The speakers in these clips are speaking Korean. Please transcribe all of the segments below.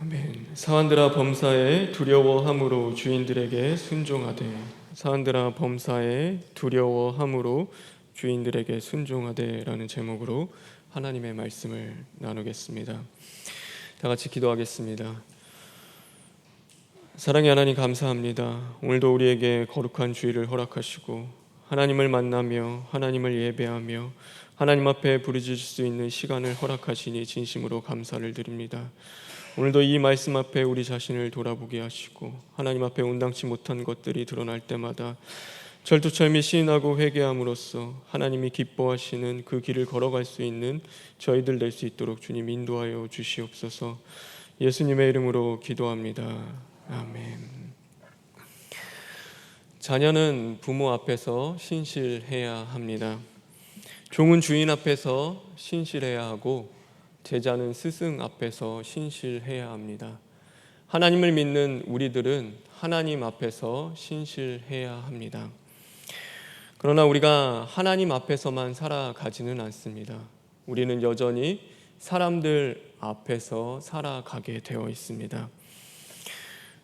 아멘. 사한들아 범사에 두려워함으로 주인들에게 순종하되, 사한들아 범사에 두려워함으로 주인들에게 순종하되라는 제목으로 하나님의 말씀을 나누겠습니다. 다 같이 기도하겠습니다. 사랑의 하나님, 감사합니다. 오늘도 우리에게 거룩한 주일을 허락하시고 하나님을 만나며 하나님을 예배하며 하나님 앞에 부르짖을 수 있는 시간을 허락하시니 진심으로 감사를 드립니다. 오늘도 이 말씀 앞에 우리 자신을 돌아보게 하시고 하나님 앞에 온당치 못한 것들이 드러날 때마다 철두철미 시인하고 회개함으로써 하나님이 기뻐하시는 그 길을 걸어갈 수 있는 저희들 될 수 있도록 주님 인도하여 주시옵소서. 예수님의 이름으로 기도합니다. 아멘. 자녀는 부모 앞에서 신실해야 합니다. 종은 주인 앞에서 신실해야 하고 제자는 스승 앞에서 신실해야 합니다. 하나님을 믿는 우리들은 하나님 앞에서 신실해야 합니다. 그러나 우리가 하나님 앞에서만 살아가지는 않습니다. 우리는 여전히 사람들 앞에서 살아가게 되어 있습니다.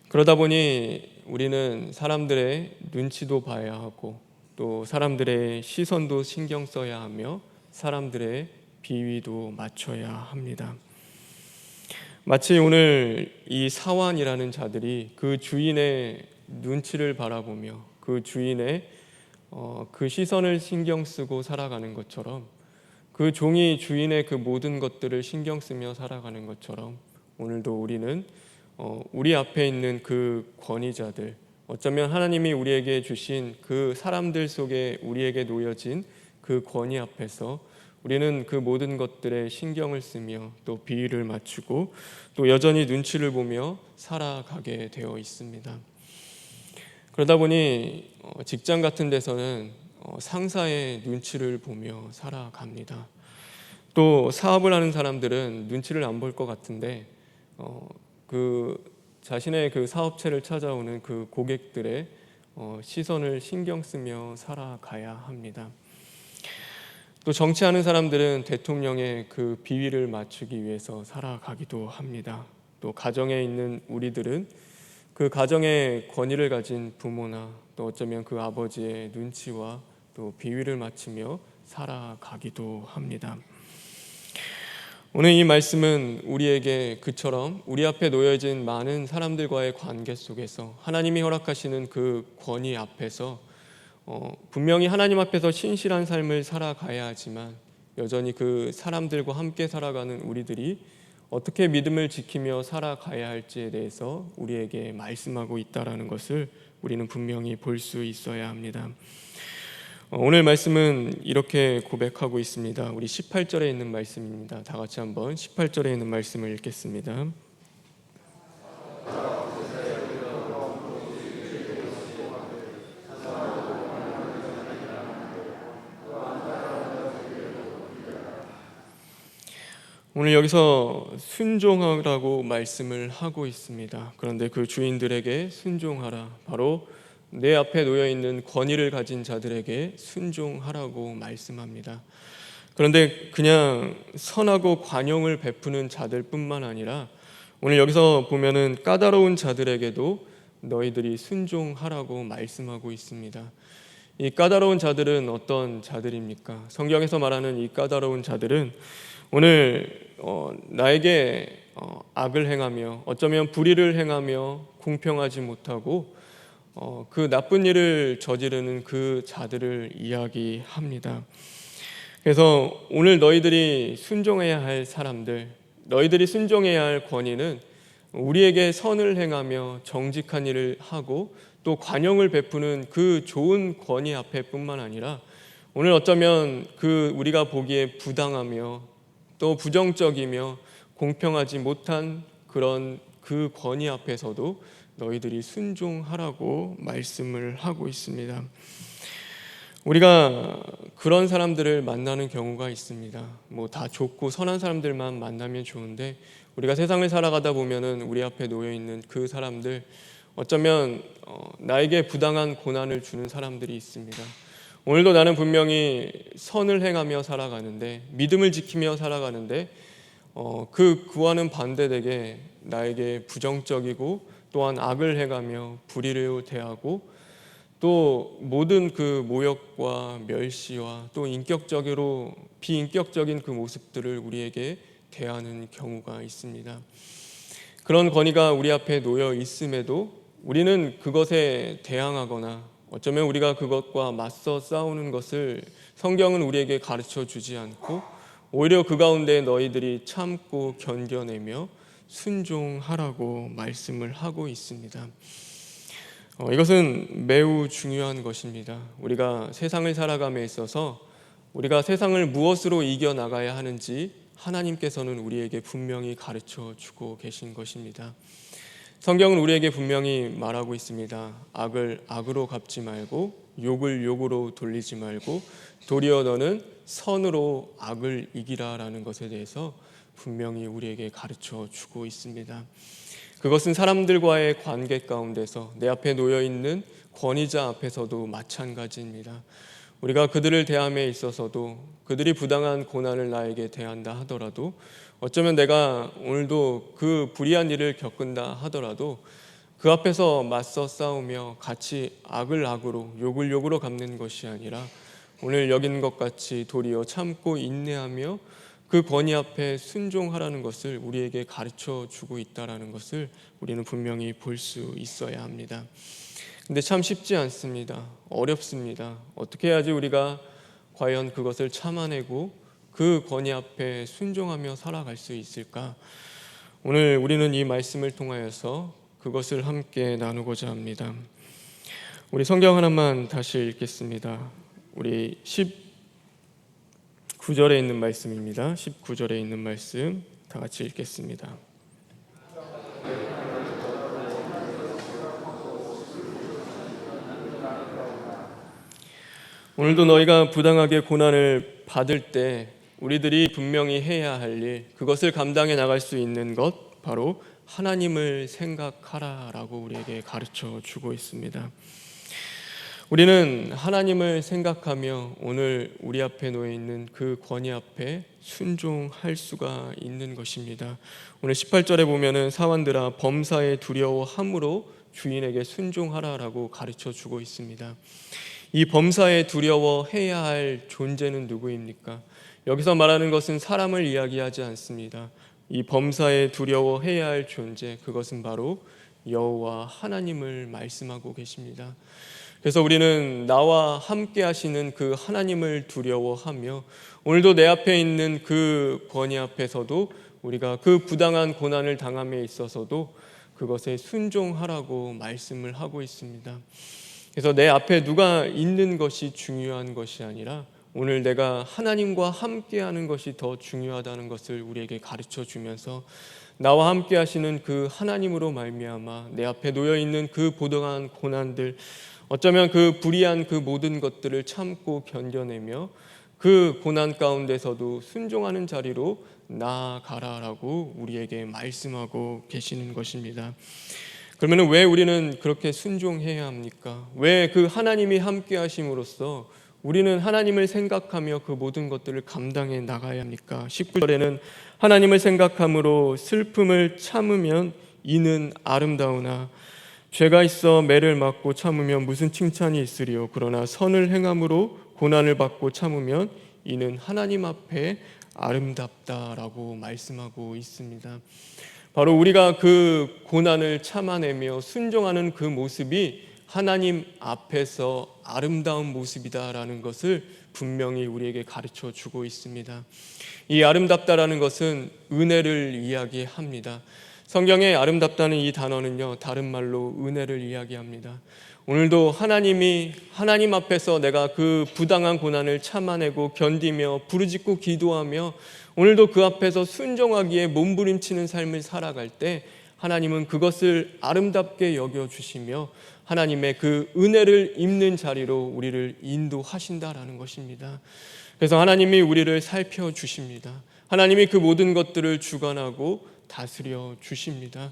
그러다 보니 우리는 사람들의 눈치도 봐야 하고 또 사람들의 시선도 신경 써야 하며 사람들의 비위도 맞춰야 합니다. 마치 오늘 이 사환이라는 자들이 그 주인의 눈치를 바라보며 그 주인의 그 시선을 신경 쓰고 살아가는 것처럼, 그 종이 주인의 그 모든 것들을 신경 쓰며 살아가는 것처럼 오늘도 우리는 우리 앞에 있는 그 권위자들, 어쩌면 하나님이 우리에게 주신 그 사람들 속에 우리에게 놓여진 그 권위 앞에서 우리는 그 모든 것들에 신경을 쓰며 또 비위를 맞추고 또 여전히 눈치를 보며 살아가게 되어 있습니다. 그러다 보니 직장 같은 데서는 상사의 눈치를 보며 살아갑니다. 또 사업을 하는 사람들은 눈치를 안 볼 것 같은데 그 자신의 그 사업체를 찾아오는 그 고객들의 시선을 신경 쓰며 살아가야 합니다. 또 정치하는 사람들은 대통령의 그 비위를 맞추기 위해서 살아가기도 합니다. 또 가정에 있는 우리들은 그 가정의 권위를 가진 부모나 또 어쩌면 그 아버지의 눈치와 또 비위를 맞추며 살아가기도 합니다. 오늘 이 말씀은 우리에게 그처럼 우리 앞에 놓여진 많은 사람들과의 관계 속에서 하나님이 허락하시는 그 권위 앞에서 분명히 하나님 앞에서 신실한 삶을 살아가야 하지만 여전히 그 사람들과 함께 살아가는 우리들이 어떻게 믿음을 지키며 살아가야 할지에 대해서 우리에게 말씀하고 있다는 것을 우리는 분명히 볼 수 있어야 합니다. 오늘 말씀은 이렇게 고백하고 있습니다. 우리 18절에 있는 말씀입니다. 다 같이 한번 18절에 있는 말씀을 읽겠습니다. 오늘 여기서 순종하라고 말씀을 하고 있습니다. 그런데 그 주인들에게 순종하라, 바로 내 앞에 놓여있는 권위를 가진 자들에게 순종하라고 말씀합니다. 그런데 그냥 선하고 관용을 베푸는 자들뿐만 아니라 오늘 여기서 보면은 까다로운 자들에게도 너희들이 순종하라고 말씀하고 있습니다. 이 까다로운 자들은 어떤 자들입니까? 성경에서 말하는 이 까다로운 자들은 오늘 나에게 악을 행하며 어쩌면 불의를 행하며 공평하지 못하고 그 나쁜 일을 저지르는 그 자들을 이야기합니다. 그래서 오늘 너희들이 순종해야 할 사람들, 너희들이 순종해야 할 권위는 우리에게 선을 행하며 정직한 일을 하고 또 관용을 베푸는 그 좋은 권위 앞에 뿐만 아니라 오늘 어쩌면 그 우리가 보기에 부당하며 또 부정적이며 공평하지 못한 그런 그 권위 앞에서도 너희들이 순종하라고 말씀을 하고 있습니다. 우리가 그런 사람들을 만나는 경우가 있습니다. 뭐 다 좋고 선한 사람들만 만나면 좋은데 우리가 세상을 살아가다 보면은 우리 앞에 놓여 있는 그 사람들, 어쩌면 나에게 부당한 고난을 주는 사람들이 있습니다. 오늘도 나는 분명히 선을 행하며 살아가는데, 믿음을 지키며 살아가는데 그와는 반대되게 나에게 부정적이고 또한 악을 행하며 불의로 대하고 또 모든 그 모욕과 멸시와 또 인격적으로 비인격적인 그 모습들을 우리에게 대하는 경우가 있습니다. 그런 권위가 우리 앞에 놓여 있음에도 우리는 그것에 대항하거나 어쩌면 우리가 그것과 맞서 싸우는 것을 성경은 우리에게 가르쳐 주지 않고 오히려 그 가운데 너희들이 참고 견뎌내며 순종하라고 말씀을 하고 있습니다. 이것은 매우 중요한 것입니다. 우리가 세상을 살아감에 있어서 우리가 세상을 무엇으로 이겨나가야 하는지 하나님께서는 우리에게 분명히 가르쳐 주고 계신 것입니다. 성경은 우리에게 분명히 말하고 있습니다. 악을 악으로 갚지 말고 욕을 욕으로 돌리지 말고 도리어 너는 선으로 악을 이기라라는 것에 대해서 분명히 우리에게 가르쳐 주고 있습니다. 그것은 사람들과의 관계 가운데서 내 앞에 놓여 있는 권위자 앞에서도 마찬가지입니다. 우리가 그들을 대함에 있어서도 그들이 부당한 고난을 나에게 대한다 하더라도 어쩌면 내가 오늘도 그 불의한 일을 겪는다 하더라도 그 앞에서 맞서 싸우며 같이 악을 악으로 욕을 욕으로 갚는 것이 아니라 오늘 여긴 것 같이 도리어 참고 인내하며 그 권위 앞에 순종하라는 것을 우리에게 가르쳐 주고 있다는 것을 우리는 분명히 볼 수 있어야 합니다. 근데 참 쉽지 않습니다. 어렵습니다. 어떻게 해야지 우리가 과연 그것을 참아내고 그 권위 앞에 순종하며 살아갈 수 있을까? 오늘 우리는 이 말씀을 통하여서 그것을 함께 나누고자 합니다. 우리 성경 하나만 다시 읽겠습니다. 우리 19절에 있는 말씀입니다. 19절에 있는 말씀 다 같이 읽겠습니다. 오늘도 너희가 부당하게 고난을 받을 때 우리들이 분명히 해야 할 일, 그것을 감당해 나갈 수 있는 것, 바로 하나님을 생각하라라고 우리에게 가르쳐 주고 있습니다. 우리는 하나님을 생각하며 오늘 우리 앞에 놓여 있는 그 권위 앞에 순종할 수가 있는 것입니다. 오늘 18절에 보면은 사환들아 범사에 두려워함으로 주인에게 순종하라라고 가르쳐 주고 있습니다. 이 범사에 두려워해야 할 존재는 누구입니까? 여기서 말하는 것은 사람을 이야기하지 않습니다. 이 범사에 두려워해야 할 존재, 그것은 바로 여호와 하나님을 말씀하고 계십니다. 그래서 우리는 나와 함께 하시는 그 하나님을 두려워하며 오늘도 내 앞에 있는 그 권위 앞에서도 우리가 그 부당한 고난을 당함에 있어서도 그것에 순종하라고 말씀을 하고 있습니다. 그래서 내 앞에 누가 있는 것이 중요한 것이 아니라 오늘 내가 하나님과 함께하는 것이 더 중요하다는 것을 우리에게 가르쳐 주면서 나와 함께 하시는 그 하나님으로 말미암아 내 앞에 놓여 있는 그 부당한 고난들, 어쩌면 그 불의한 그 모든 것들을 참고 견뎌내며 그 고난 가운데서도 순종하는 자리로 나아가라라고 우리에게 말씀하고 계시는 것입니다. 그러면 왜 우리는 그렇게 순종해야 합니까? 왜 그 하나님이 함께 하심으로써 우리는 하나님을 생각하며 그 모든 것들을 감당해 나가야 합니까? 19절에는 하나님을 생각함으로 슬픔을 참으면 이는 아름다우나 죄가 있어 매를 맞고 참으면 무슨 칭찬이 있으리요. 그러나 선을 행함으로 고난을 받고 참으면 이는 하나님 앞에 아름답다라고 말씀하고 있습니다. 바로 우리가 그 고난을 참아내며 순종하는 그 모습이 하나님 앞에서 아름다운 모습이다라는 것을 분명히 우리에게 가르쳐 주고 있습니다. 이 아름답다라는 것은 은혜를 이야기합니다. 성경에 아름답다는 이 단어는요, 다른 말로 은혜를 이야기합니다. 오늘도 하나님 앞에서 내가 그 부당한 고난을 참아내고 견디며 부르짖고 기도하며 오늘도 그 앞에서 순종하기에 몸부림치는 삶을 살아갈 때 하나님은 그것을 아름답게 여겨주시며 하나님의 그 은혜를 입는 자리로 우리를 인도하신다라는 것입니다. 그래서 하나님이 우리를 살펴주십니다. 하나님이 그 모든 것들을 주관하고 다스려 주십니다.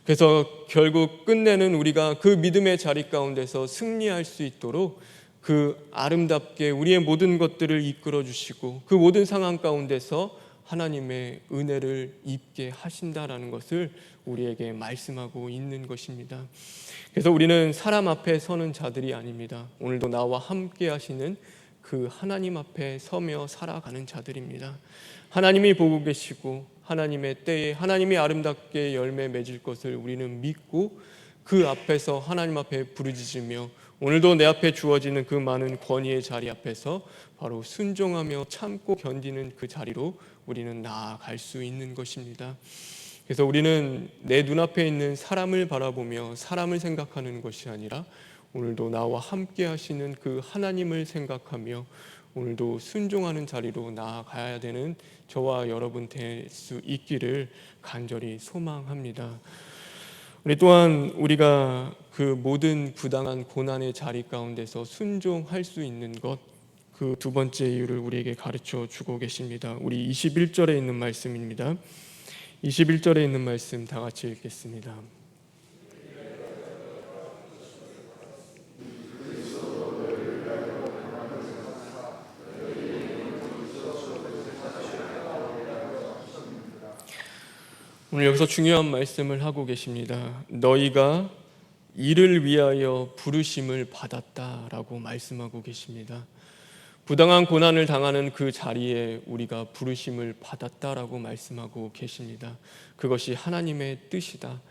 그래서 결국 끝내는 우리가 그 믿음의 자리 가운데서 승리할 수 있도록 그 아름답게 우리의 모든 것들을 이끌어 주시고 그 모든 상황 가운데서 하나님의 은혜를 입게 하신다라는 것을 우리에게 말씀하고 있는 것입니다. 그래서 우리는 사람 앞에 서는 자들이 아닙니다. 오늘도 나와 함께 하시는 그 하나님 앞에 서며 살아가는 자들입니다. 하나님이 보고 계시고 하나님의 때에 하나님이 아름답게 열매 맺을 것을 우리는 믿고 그 앞에서 하나님 앞에 부르짖으며 오늘도 내 앞에 주어지는 그 많은 권위의 자리 앞에서 바로 순종하며 참고 견디는 그 자리로 우리는 나아갈 수 있는 것입니다. 그래서 우리는 내 눈앞에 있는 사람을 바라보며 사람을 생각하는 것이 아니라 오늘도 나와 함께 하시는 그 하나님을 생각하며 오늘도 순종하는 자리로 나아가야 되는 저와 여러분 될 수 있기를 간절히 소망합니다. 우리 또한 우리가 그 모든 부당한 고난의 자리 가운데서 순종할 수 있는 것, 그 두 번째 이유를 우리에게 가르쳐 주고 계십니다. 우리 21절에 있는 말씀입니다. 21절에 있는 말씀 다 같이 읽겠습니다. 오늘 여기서 중요한 말씀을 하고 계십니다. 너희가 이를 위하여 부르심을 받았다라고 말씀하고 계십니다. 부당한 고난을 당하는 그 자리에 우리가 부르심을 받았다라고 말씀하고 계십니다. 그것이 하나님의 뜻이다.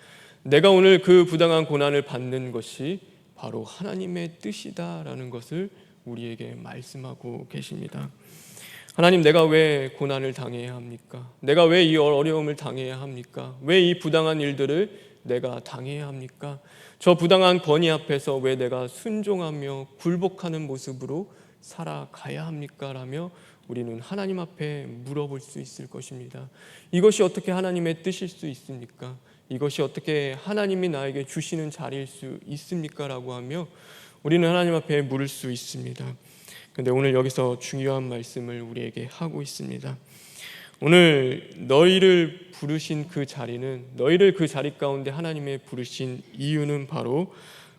내가 오늘 그 부당한 고난을 받는 것이 바로 하나님의 뜻이다라는 것을 우리에게 말씀하고 계십니다. 하나님, 내가 왜 고난을 당해야 합니까? 내가 왜 이 어려움을 당해야 합니까? 왜 이 부당한 일들을 내가 당해야 합니까? 저 부당한 권위 앞에서 왜 내가 순종하며 굴복하는 모습으로 살아가야 합니까? 라며 우리는 하나님 앞에 물어볼 수 있을 것입니다. 이것이 어떻게 하나님의 뜻일 수 있습니까? 이것이 어떻게 하나님이 나에게 주시는 자리일 수 있습니까? 라고 하며 우리는 하나님 앞에 물을 수 있습니다. 그런데 오늘 여기서 중요한 말씀을 우리에게 하고 있습니다. 오늘 너희를 부르신 그 자리는, 너희를 그 자리 가운데 하나님의 부르신 이유는 바로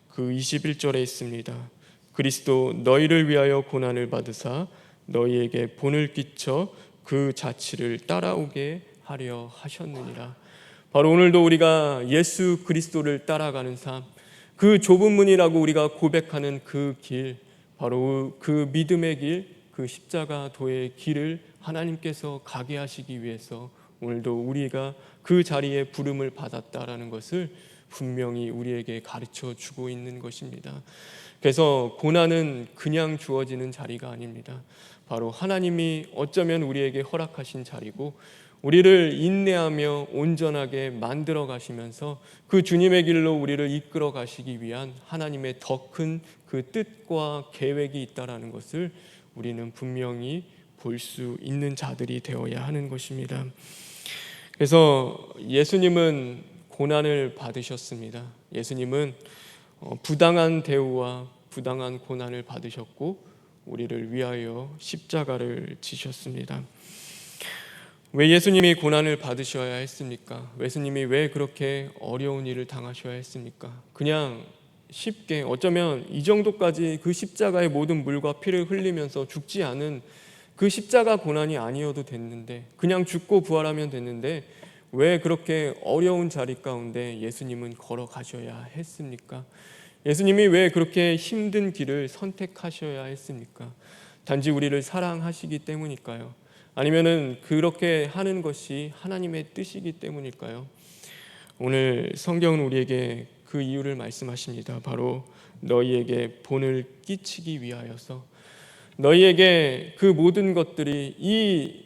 그 21절에 있습니다. 그리스도 너희를 위하여 고난을 받으사 너희에게 본을 끼쳐 그 자취를 따라오게 하려 하셨느니라. 바로 오늘도 우리가 예수 그리스도를 따라가는 삶, 그 좁은 문이라고 우리가 고백하는 그 길, 바로 그 믿음의 길, 그 십자가 도의 길을 하나님께서 가게 하시기 위해서 오늘도 우리가 그 자리에 부름을 받았다라는 것을 분명히 우리에게 가르쳐 주고 있는 것입니다. 그래서 고난은 그냥 주어지는 자리가 아닙니다. 바로 하나님이 어쩌면 우리에게 허락하신 자리고 우리를 인내하며 온전하게 만들어 가시면서 그 주님의 길로 우리를 이끌어 가시기 위한 하나님의 더 큰 그 뜻과 계획이 있다라는 것을 우리는 분명히 볼 수 있는 자들이 되어야 하는 것입니다. 그래서 예수님은 고난을 받으셨습니다. 예수님은 부당한 대우와 부당한 고난을 받으셨고 우리를 위하여 십자가를 지셨습니다. 왜 예수님이 고난을 받으셔야 했습니까? 예수님이 왜 그렇게 어려운 일을 당하셔야 했습니까? 그냥 쉽게, 어쩌면 이 정도까지 그 십자가의 모든 물과 피를 흘리면서 죽지 않은 그 십자가 고난이 아니어도 됐는데, 그냥 죽고 부활하면 됐는데 왜 그렇게 어려운 자리 가운데 예수님은 걸어가셔야 했습니까? 예수님이 왜 그렇게 힘든 길을 선택하셔야 했습니까? 단지 우리를 사랑하시기 때문일까요? 아니면은 그렇게 하는 것이 하나님의 뜻이기 때문일까요? 오늘 성경은 우리에게 그 이유를 말씀하십니다. 바로 너희에게 본을 끼치기 위하여서, 너희에게 그 모든 것들이 이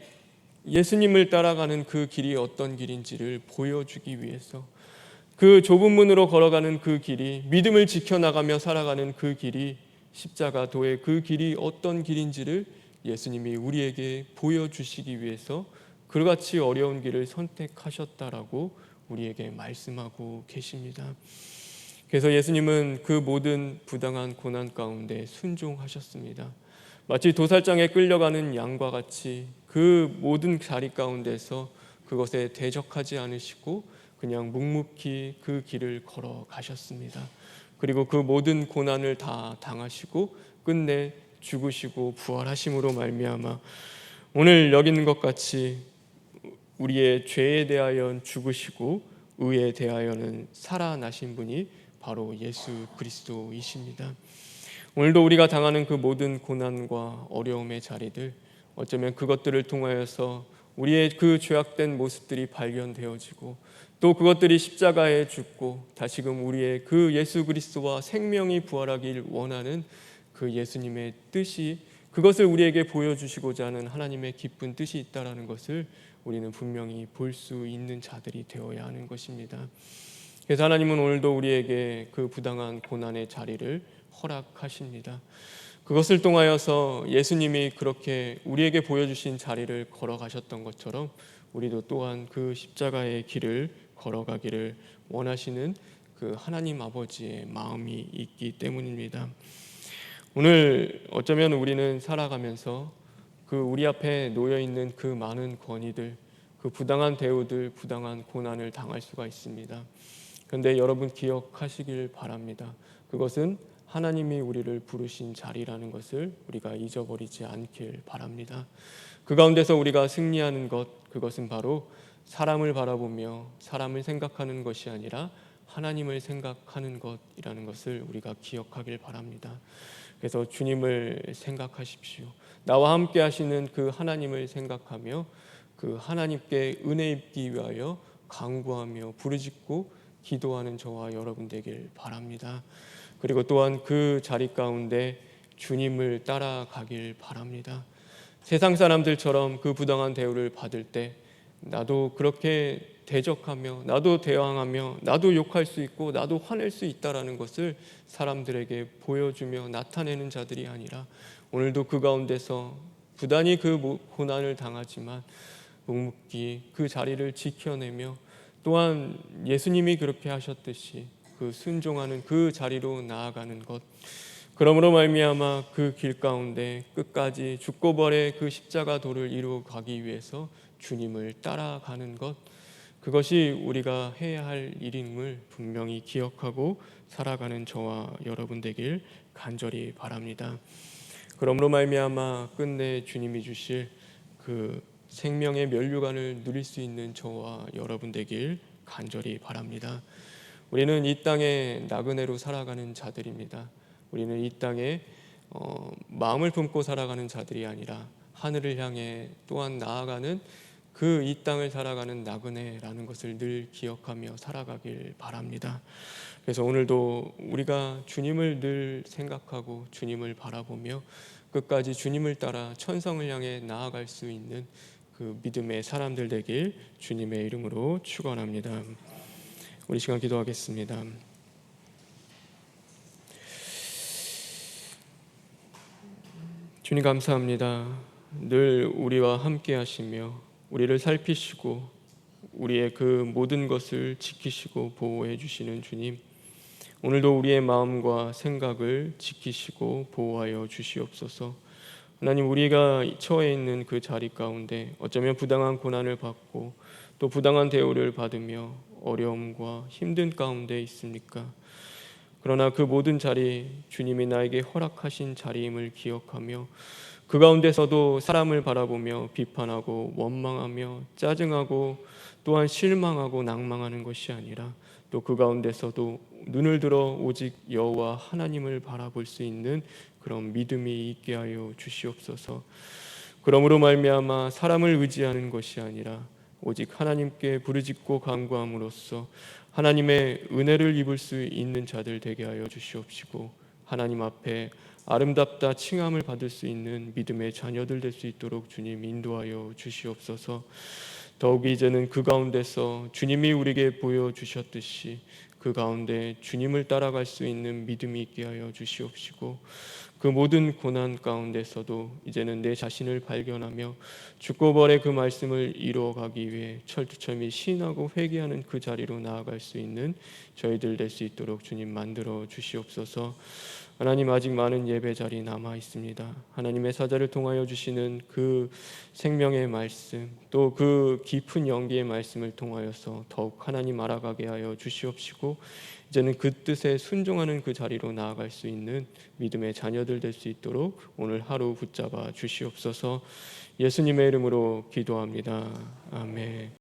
예수님을 따라가는 그 길이 어떤 길인지를 보여주기 위해서, 그 좁은 문으로 걸어가는 그 길이, 믿음을 지켜나가며 살아가는 그 길이, 십자가 도의 그 길이 어떤 길인지를 예수님이 우리에게 보여주시기 위해서 그같이 어려운 길을 선택하셨다라고 우리에게 말씀하고 계십니다. 그래서 예수님은 그 모든 부당한 고난 가운데 순종하셨습니다. 마치 도살장에 끌려가는 양과 같이 그 모든 자리 가운데서 그것에 대적하지 않으시고 그냥 묵묵히 그 길을 걸어가셨습니다. 그리고 그 모든 고난을 다 당하시고 끝내 죽으시고 부활하심으로 말미암아 오늘 여기 있는 것 같이 우리의 죄에 대하여 죽으시고 의에 대하여는 살아나신 분이 바로 예수 그리스도이십니다. 오늘도 우리가 당하는 그 모든 고난과 어려움의 자리들, 어쩌면 그것들을 통하여서 우리의 그 죄악된 모습들이 발견되어지고 또 그것들이 십자가에 죽고 다시금 우리의 그 예수 그리스도와 생명이 부활하길 원하는 그 예수님의 뜻이, 그것을 우리에게 보여주시고자 하는 하나님의 기쁜 뜻이 있다라는 것을 우리는 분명히 볼 수 있는 자들이 되어야 하는 것입니다. 그래서 하나님은 오늘도 우리에게 그 부당한 고난의 자리를 허락하십니다. 그것을 통하여서 예수님이 그렇게 우리에게 보여주신 자리를 걸어가셨던 것처럼 우리도 또한 그 십자가의 길을 걸어가기를 원하시는 그 하나님 아버지의 마음이 있기 때문입니다. 오늘 어쩌면 우리는 살아가면서 그 우리 앞에 놓여 있는 그 많은 권위들, 그 부당한 대우들, 부당한 고난을 당할 수가 있습니다. 그런데 여러분 기억하시길 바랍니다. 그것은 하나님이 우리를 부르신 자리라는 것을 우리가 잊어버리지 않길 바랍니다. 그 가운데서 우리가 승리하는 것, 그것은 바로 사람을 바라보며 사람을 생각하는 것이 아니라 하나님을 생각하는 것이라는 것을 우리가 기억하길 바랍니다. 그래서 주님을 생각하십시오. 나와 함께 하시는 그 하나님을 생각하며 그 하나님께 은혜 입기 위하여 간구하며 부르짖고 기도하는 저와 여러분 되길 바랍니다. 그리고 또한 그 자리 가운데 주님을 따라가길 바랍니다. 세상 사람들처럼 그 부당한 대우를 받을 때 나도 그렇게 대적하며 나도 대항하며 나도 욕할 수 있고 나도 화낼 수 있다라는 것을 사람들에게 보여주며 나타내는 자들이 아니라 오늘도 그 가운데서 부단히 그 고난을 당하지만 묵묵히 그 자리를 지켜내며 또한 예수님이 그렇게 하셨듯이 그 순종하는 그 자리로 나아가는 것, 그러므로 말미암아 그 길 가운데 끝까지 죽고 벌의 그 십자가 도를 이루어 가기 위해서 주님을 따라가는 것, 그것이 우리가 해야 할 일임을 분명히 기억하고 살아가는 저와 여러분 되길 간절히 바랍니다. 그러므로 말미암아 끝내 주님이 주실 그 생명의 면류관을 누릴 수 있는 저와 여러분 되길 간절히 바랍니다. 우리는 이 땅에 나그네로 살아가는 자들입니다. 우리는 이 땅에 마음을 품고 살아가는 자들이 아니라 하늘을 향해 또한 나아가는 그 이 땅을 살아가는 나그네라는 것을 늘 기억하며 살아가길 바랍니다. 그래서 오늘도 우리가 주님을 늘 생각하고 주님을 바라보며 끝까지 주님을 따라 천성을 향해 나아갈 수 있는 그 믿음의 사람들 되길 주님의 이름으로 축원합니다. 우리 시간 기도하겠습니다. 주님 감사합니다. 늘 우리와 함께 하시며 우리를 살피시고 우리의 그 모든 것을 지키시고 보호해 주시는 주님, 오늘도 우리의 마음과 생각을 지키시고 보호하여 주시옵소서. 하나님, 우리가 처해 있는 그 자리 가운데 어쩌면 부당한 고난을 받고 또 부당한 대우를 받으며 어려움과 힘든 가운데 있습니까? 그러나 그 모든 자리, 주님이 나에게 허락하신 자리임을 기억하며 그 가운데서도 사람을 바라보며 비판하고 원망하며 짜증하고 또한 실망하고 낭망하는 것이 아니라 또 그 가운데서도 눈을 들어 오직 여호와 하나님을 바라볼 수 있는 그런 믿음이 있게 하여 주시옵소서. 그러므로 말미암아 사람을 의지하는 것이 아니라 오직 하나님께 부르짖고 간구함으로써 하나님의 은혜를 입을 수 있는 자들 되게 하여 주시옵시고, 하나님 앞에 아름답다 칭함을 받을 수 있는 믿음의 자녀들 될 수 있도록 주님 인도하여 주시옵소서. 더욱 이제는 그 가운데서 주님이 우리에게 보여주셨듯이 그 가운데 주님을 따라갈 수 있는 믿음이 있게 하여 주시옵시고, 그 모든 고난 가운데서도 이제는 내 자신을 발견하며 죽고 벌의 그 말씀을 이루어가기 위해 철두철미 시인하고 회개하는 그 자리로 나아갈 수 있는 저희들 될 수 있도록 주님 만들어 주시옵소서. 하나님, 아직 많은 예배 자리 남아 있습니다. 하나님의 사자를 통하여 주시는 그 생명의 말씀, 또 그 깊은 연기의 말씀을 통하여서 더욱 하나님 알아가게 하여 주시옵시고, 이제는 그 뜻에 순종하는 그 자리로 나아갈 수 있는 믿음의 자녀들 될 수 있도록 오늘 하루 붙잡아 주시옵소서. 예수님의 이름으로 기도합니다. 아멘.